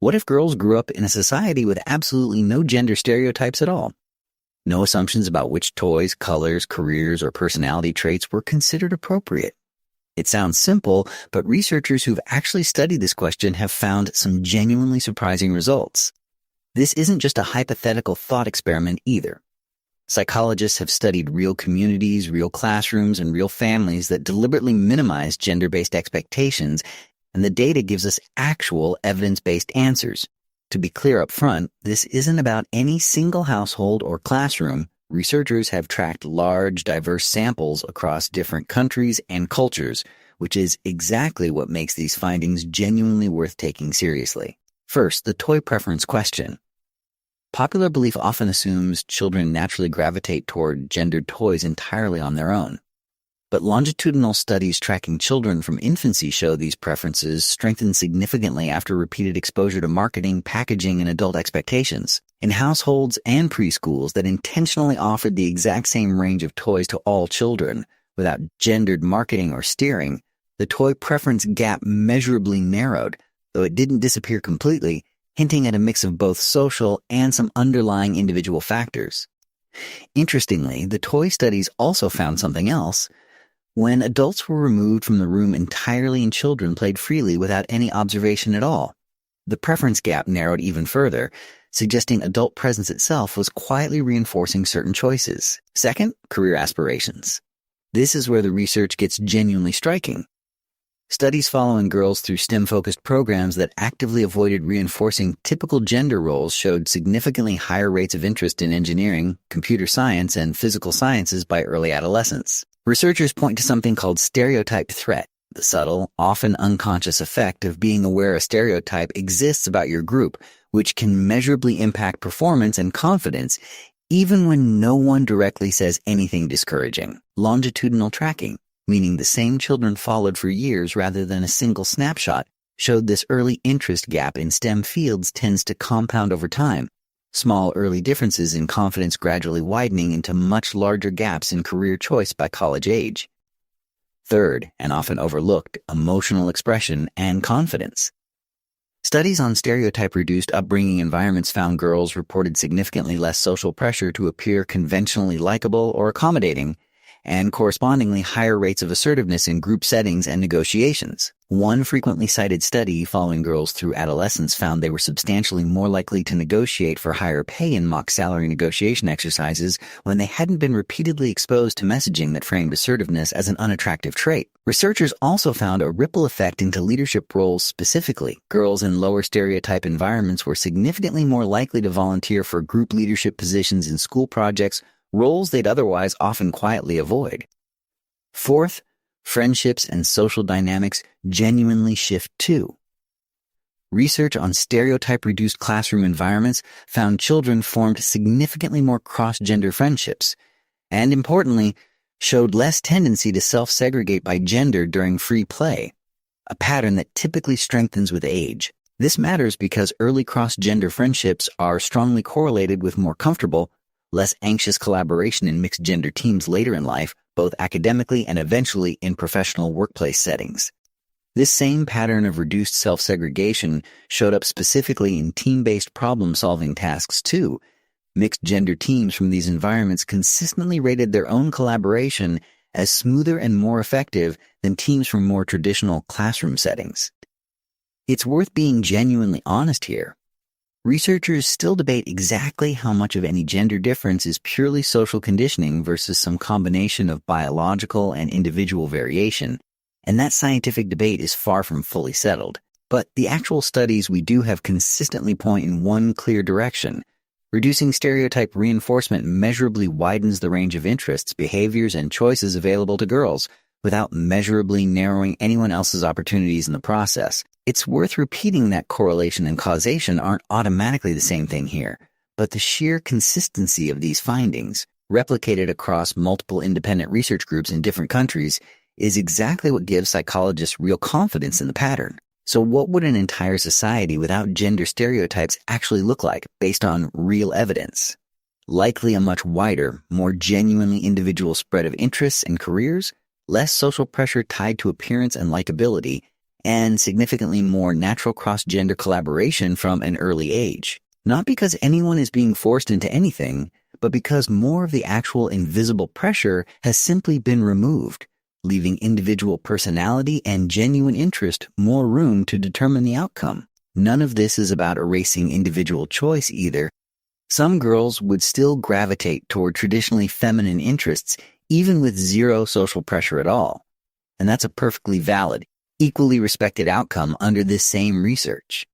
What if girls grew up in a society with absolutely no gender stereotypes at all? No assumptions about which toys, colors, careers, or personality traits were considered appropriate. It sounds simple, but researchers who've actually studied this question have found some genuinely surprising results. This isn't just a hypothetical thought experiment either. Psychologists have studied real communities, real classrooms, and real families that deliberately minimize gender-based expectations, and the data gives us actual evidence-based answers. To be clear up front, this isn't about any single household or classroom. Researchers have tracked large, diverse samples across different countries and cultures, which is exactly what makes these findings genuinely worth taking seriously. First, the toy preference question. Popular belief often assumes children naturally gravitate toward gendered toys entirely on their own. But longitudinal studies tracking children from infancy show these preferences strengthen significantly after repeated exposure to marketing, packaging, and adult expectations. In households and preschools that intentionally offered the exact same range of toys to all children, without gendered marketing or steering, the toy preference gap measurably narrowed, though it didn't disappear completely, hinting at a mix of both social and some underlying individual factors. Interestingly, the toy studies also found something else. When adults were removed from the room entirely and children played freely without any observation at all, the preference gap narrowed even further, suggesting adult presence itself was quietly reinforcing certain choices. Second, career aspirations. This is where the research gets genuinely striking. Studies following girls through STEM-focused programs that actively avoided reinforcing typical gender roles showed significantly higher rates of interest in engineering, computer science, and physical sciences by early adolescence. Researchers point to something called stereotype threat, the subtle, often unconscious effect of being aware a stereotype exists about your group, which can measurably impact performance and confidence, even when no one directly says anything discouraging. Longitudinal tracking, meaning the same children followed for years rather than a single snapshot, showed this early interest gap in STEM fields tends to compound over time, small early differences in confidence gradually widening into much larger gaps in career choice by college age. Third, and often overlooked, emotional expression and confidence. Studies on stereotype-reduced upbringing environments found girls reported significantly less social pressure to appear conventionally likable or accommodating, and correspondingly higher rates of assertiveness in group settings and negotiations. One frequently cited study following girls through adolescence found they were substantially more likely to negotiate for higher pay in mock salary negotiation exercises when they hadn't been repeatedly exposed to messaging that framed assertiveness as an unattractive trait. Researchers also found a ripple effect into leadership roles specifically. Girls in lower stereotype environments were significantly more likely to volunteer for group leadership positions in school projects, roles they'd otherwise often quietly avoid. Fourth, friendships and social dynamics genuinely shift too. Research on stereotype-reduced classroom environments found children formed significantly more cross-gender friendships, and importantly, showed less tendency to self-segregate by gender during free play, a pattern that typically strengthens with age. This matters because early cross-gender friendships are strongly correlated with more comfortable, less anxious collaboration in mixed-gender teams later in life, both academically and eventually in professional workplace settings. This same pattern of reduced self-segregation showed up specifically in team-based problem-solving tasks too. Mixed-gender teams from these environments consistently rated their own collaboration as smoother and more effective than teams from more traditional classroom settings. It's worth being genuinely honest here. Researchers still debate exactly how much of any gender difference is purely social conditioning versus some combination of biological and individual variation, and that scientific debate is far from fully settled. But the actual studies we do have consistently point in one clear direction. Reducing stereotype reinforcement measurably widens the range of interests, behaviors, and choices available to girls, without measurably narrowing anyone else's opportunities in the process. It's worth repeating that correlation and causation aren't automatically the same thing here, but the sheer consistency of these findings, replicated across multiple independent research groups in different countries, is exactly what gives psychologists real confidence in the pattern. So what would an entire society without gender stereotypes actually look like based on real evidence? Likely a much wider, more genuinely individual spread of interests and careers, less social pressure tied to appearance and likability, and significantly more natural cross-gender collaboration from an early age. Not because anyone is being forced into anything, but because more of the actual invisible pressure has simply been removed, leaving individual personality and genuine interest more room to determine the outcome. None of this is about erasing individual choice either. Some girls would still gravitate toward traditionally feminine interests even with zero social pressure at all. And that's a perfectly valid, equally respected outcome under this same research.